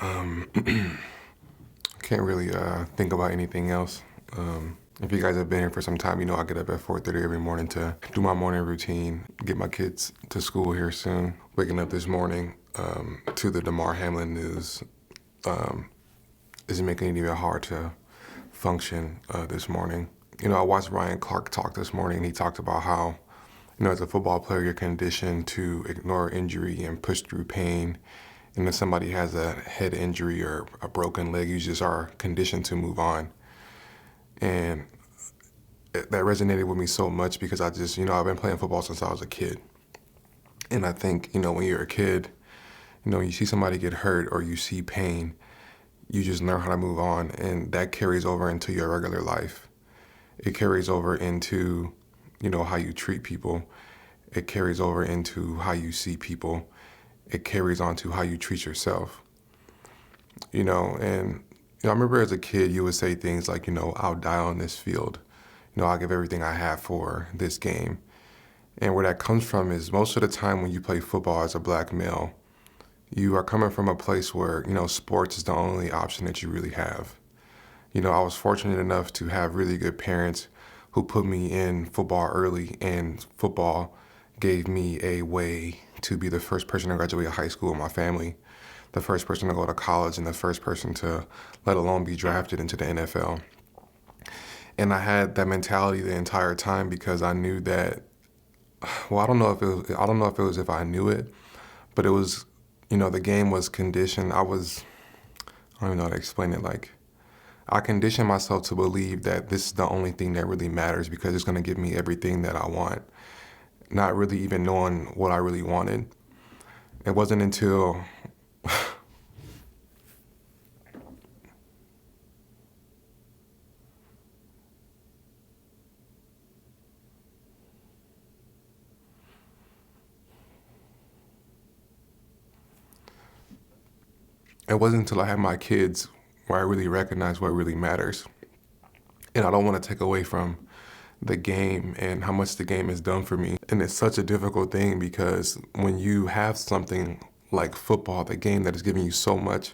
Can't really think about anything else. If you guys have been here for some time, you know I get up at 4:30 every morning to do my morning routine, get my kids to school here soon. Waking up this morning to the Darman Hamlin news is making it even hard to function this morning. You know, I watched Ryan Clark talk this morning, and he talked about how, you know, as a football player, you're conditioned to ignore injury and push through pain. And if somebody has a head injury or a broken leg, you just are conditioned to move on. And that resonated with me so much because I've been playing football since I was a kid. And I think, you know, when you're a kid, you know, you see somebody get hurt or you see pain, you just learn how to move on. And that carries over into your regular life. It carries over into, you know, how you treat people. It carries over into how you see people. It carries on to how you treat yourself. You know, and I remember as a kid, you would say things like, you know, I'll die on this field. You know, I'll give everything I have for this game. And where that comes from is most of the time when you play football as a black male, you are coming from a place where, you know, sports is the only option that you really have. You know, I was fortunate enough to have really good parents who put me in football early, and football gave me a way to be the first person to graduate high school in my family, the first person to go to college, and the first person to, let alone be drafted into the NFL. And I had that mentality the entire time because I knew that, well, I don't know if it was if I knew it, but it was, you know, the game was conditioned. I don't even know how to explain it. Like, I conditioned myself to believe that this is the only thing that really matters because it's going to give me everything that I want, not really even knowing what I really wanted. It wasn't until I had my kids where I really recognized what really matters. And I don't want to take away from the game and how much the game has done for me. And it's such a difficult thing because when you have something like football, the game that is giving you so much,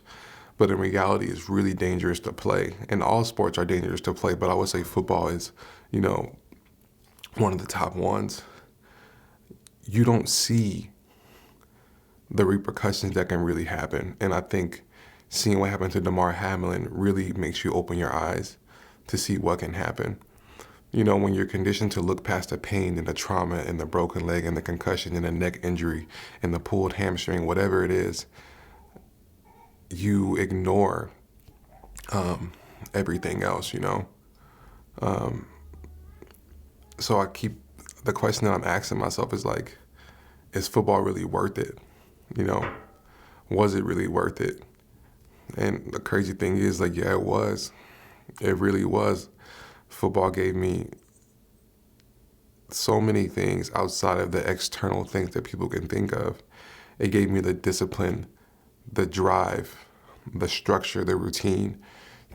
but in reality is really dangerous to play. And all sports are dangerous to play, but I would say football is, you know, one of the top ones. You don't see the repercussions that can really happen. And I think seeing what happened to Darman Hamlin really makes you open your eyes to see what can happen. You know, when you're conditioned to look past the pain and the trauma and the broken leg and the concussion and the neck injury and the pulled hamstring, whatever it is, you ignore everything else, you know? So the question that I'm asking myself is like, is football really worth it? You know, was it really worth it? And the crazy thing is, like, yeah, it was. It really was. Football gave me so many things outside of the external things that people can think of. It gave me the discipline, the drive, the structure, the routine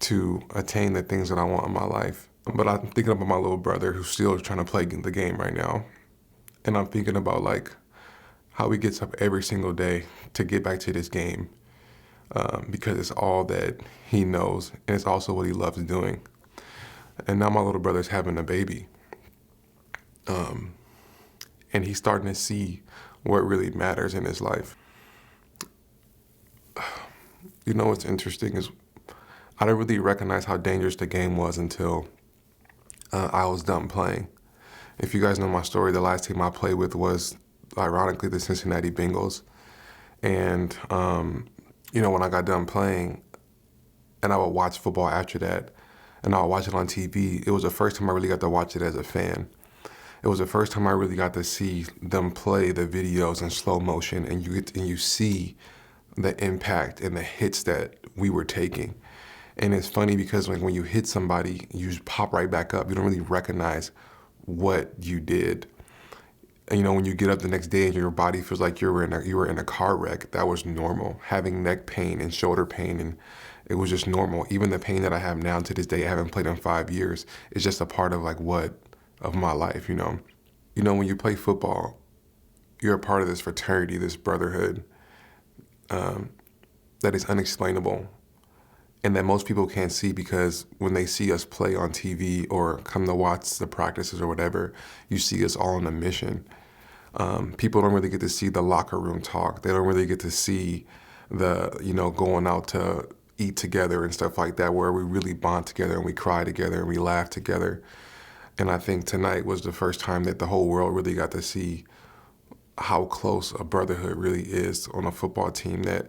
to attain the things that I want in my life. But I'm thinking about my little brother who's still trying to play the game right now. And I'm thinking about like how he gets up every single day to get back to this game because it's all that he knows and it's also what he loves doing. And now my little brother's having a baby. And he's starting to see what really matters in his life. You know what's interesting is I didn't really recognize how dangerous the game was until I was done playing. If you guys know my story, the last team I played with was, ironically, the Cincinnati Bengals. And, you know, when I got done playing, and I would watch football after that, and I would watch it on TV, it was the first time I really got to watch it as a fan. It was the first time I really got to see them play the videos in slow motion, and you see the impact and the hits that we were taking. And it's funny because like when you hit somebody, you just pop right back up. You don't really recognize what you did. And, you know, when you get up the next day and your body feels like you were in a car wreck, that was normal. Having neck pain and shoulder pain, and it was just normal. Even the pain that I have now to this day, I haven't played in 5 years. It's just a part of of my life, you know. You know, when you play football, you're a part of this fraternity, this brotherhood. that is unexplainable and that most people can't see, because when they see us play on TV or come to watch the practices or whatever, you see us all on a mission. People don't really get to see the locker room talk. They don't really get to see the, going out to eat together and stuff like that, where we really bond together and we cry together and we laugh together. And I think tonight was the first time that the whole world really got to see how close a brotherhood really is on a football team, that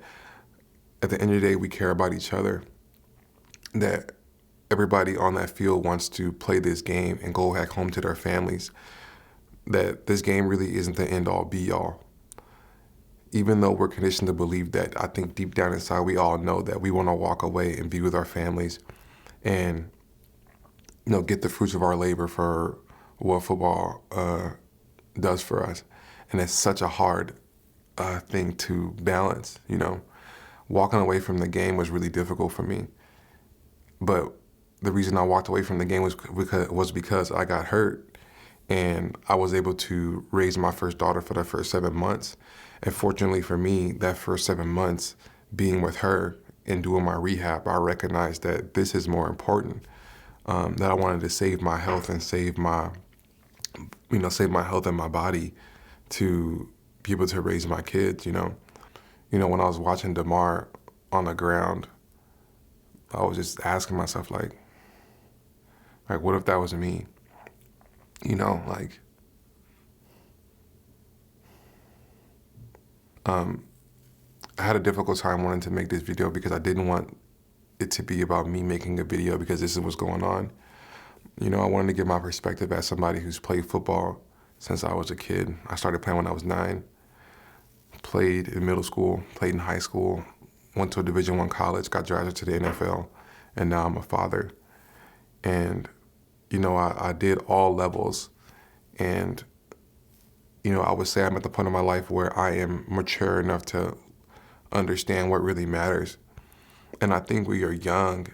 at the end of the day, we care about each other, that everybody on that field wants to play this game and go back home to their families, that this game really isn't the end-all, be-all. Even though we're conditioned to believe that, I think deep down inside we all know that we want to walk away and be with our families and, get the fruits of our labor for what football does for us. And it's such a hard thing to balance, Walking away from the game was really difficult for me. But the reason I walked away from the game was because I got hurt, and I was able to raise my first daughter for the first 7 months. And fortunately for me, that first 7 months being with her and doing my rehab, I recognized that this is more important, that I wanted to save my health and save my health and my body to be able to raise my kids, when I was watching Damar on the ground, I was just asking myself, like, what if that was me? I had a difficult time wanting to make this video because I didn't want it to be about me making a video because this is what's going on. I wanted to give my perspective as somebody who's played football since I was a kid. I started playing when I was 9, played in middle school, played in high school, went to a Division I college, got drafted to the NFL, and now I'm a father. And, I did all levels. And, I would say I'm at the point of my life where I am mature enough to understand what really matters. And I think when you're young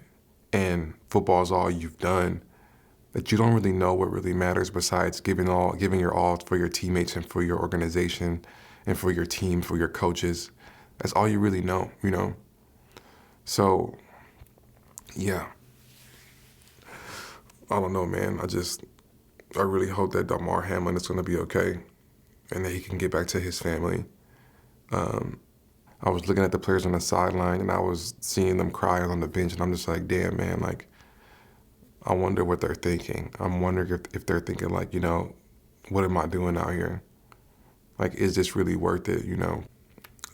and football is all you've done, that you don't really know what really matters besides giving your all for your teammates and for your organization and for your team, for your coaches. That's all you really know, So, yeah. I don't know, man. I really hope that Darman Hamlin is going to be okay and that he can get back to his family. I was looking at the players on the sideline and I was seeing them crying on the bench, and I'm just like, damn, man, I wonder what they're thinking. I'm wondering if they're thinking, what am I doing out here? Is this really worth it,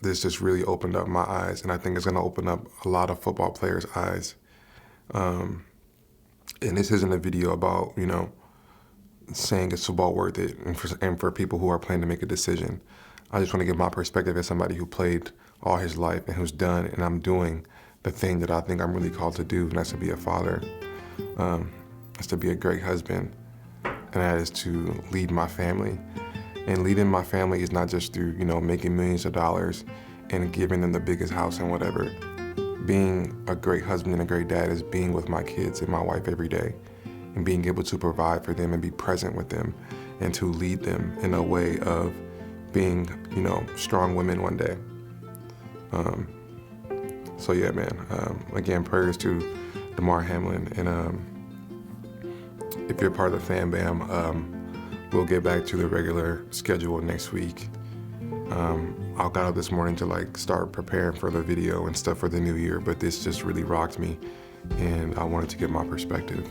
This just really opened up my eyes, and I think it's going to open up a lot of football players' eyes. And this isn't a video about, saying is football worth it, and for people who are planning to make a decision. I just want to give my perspective as somebody who played all his life and who's done, and I'm doing the thing that I think I'm really called to do, and that's to be a father. That's to be a great husband, and that is to lead my family. And leading my family is not just through, making millions of dollars and giving them the biggest house and whatever. Being a great husband and a great dad is being with my kids and my wife every day and being able to provide for them and be present with them and to lead them in a way of being, strong women one day. So yeah, man, again, prayers to Darman Hamlin. And if you're part of the Fan Bam, we'll get back to the regular schedule next week. I got up this morning to start preparing for the video and stuff for the new year, but this just really rocked me, and I wanted to give my perspective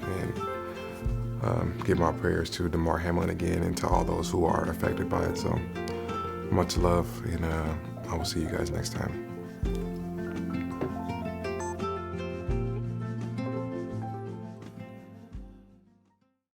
and give my prayers to Darman Hamlin again and to all those who are affected by it. So much love, and I will see you guys next time.